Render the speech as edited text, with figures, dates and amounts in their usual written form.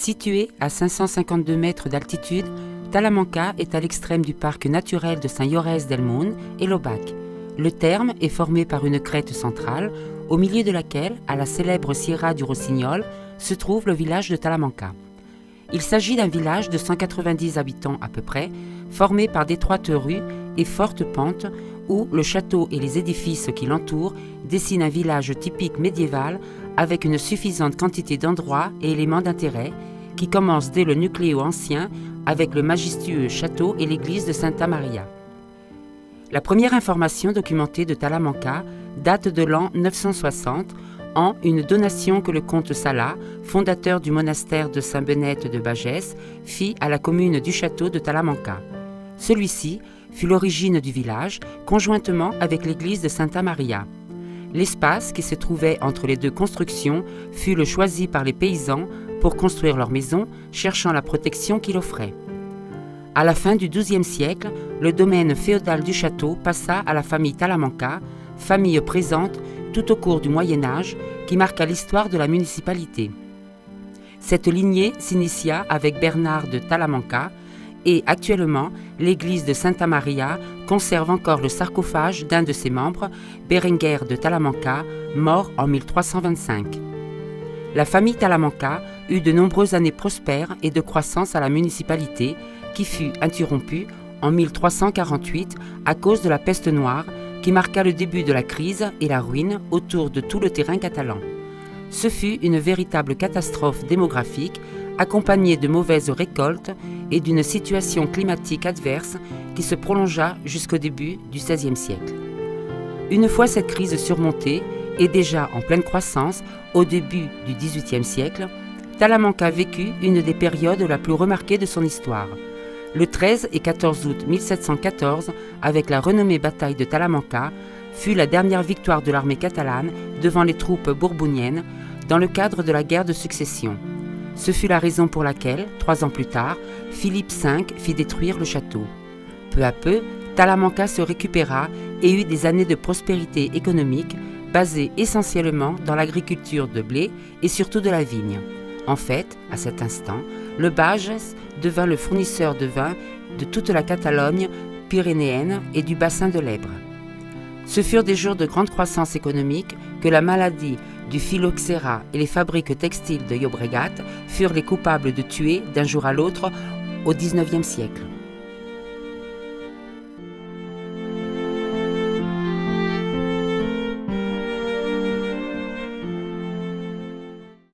Située à 552 mètres d'altitude, Talamanca est à l'extrême du parc naturel de Saint-Llorès-del-Munt et l'Aubac. Le terme est formé par une crête centrale, au milieu de laquelle, à la célèbre Sierra du Rossignol, se trouve le village de Talamanca. Il s'agit d'un village de 190 habitants à peu près, formé par d'étroites rues et fortes pentes, où le château et les édifices qui l'entourent dessinent un village typique médiéval avec une suffisante quantité d'endroits et éléments d'intérêt, qui commence dès le nucléo ancien avec le majestueux château et l'église de Santa Maria. La première information documentée de Talamanca date de l'an 960, en une donation que le comte Sala, fondateur du monastère de Saint-Bennet de Bagès, fit à la commune du château de Talamanca. Celui-ci fut l'origine du village, conjointement avec l'église de Santa Maria. L'espace qui se trouvait entre les deux constructions fut le choisi par les paysans pour construire leur maison, cherchant la protection qu'il offrait. À la fin du XIIe siècle, le domaine féodal du château passa à la famille Talamanca, famille présente tout au cours du Moyen-Âge, qui marqua l'histoire de la municipalité. Cette lignée s'initia avec Bernard de Talamanca et actuellement, l'église de Santa Maria conserve encore le sarcophage d'un de ses membres, Berenguer de Talamanca, mort en 1325. La famille Talamanca eut de nombreuses années prospères et de croissance à la municipalité, qui fut interrompue en 1348 à cause de la peste noire, qui marqua le début de la crise et la ruine autour de tout le terrain catalan. Ce fut une véritable catastrophe démographique, accompagnée de mauvaises récoltes et d'une situation climatique adverse qui se prolongea jusqu'au début du XVIe siècle. Une fois cette crise surmontée, et déjà en pleine croissance au début du XVIIIe siècle, Talamanca vécut une des périodes la plus remarquée de son histoire. Le 13 et 14 août 1714, avec la renommée bataille de Talamanca, fut la dernière victoire de l'armée catalane devant les troupes bourboniennes dans le cadre de la guerre de succession. Ce fut la raison pour laquelle, 3 ans plus tard, Philippe V fit détruire le château. Peu à peu, Talamanca se récupéra et eut des années de prospérité économique basées essentiellement dans l'agriculture de blé et surtout de la vigne. En fait, à cet instant, le Bages devint le fournisseur de vin de toute la Catalogne pyrénéenne et du bassin de l'Èbre. Ce furent des jours de grande croissance économique que la maladie du phylloxéra et les fabriques textiles de Llobregat furent les coupables de tuer d'un jour à l'autre au XIXe siècle.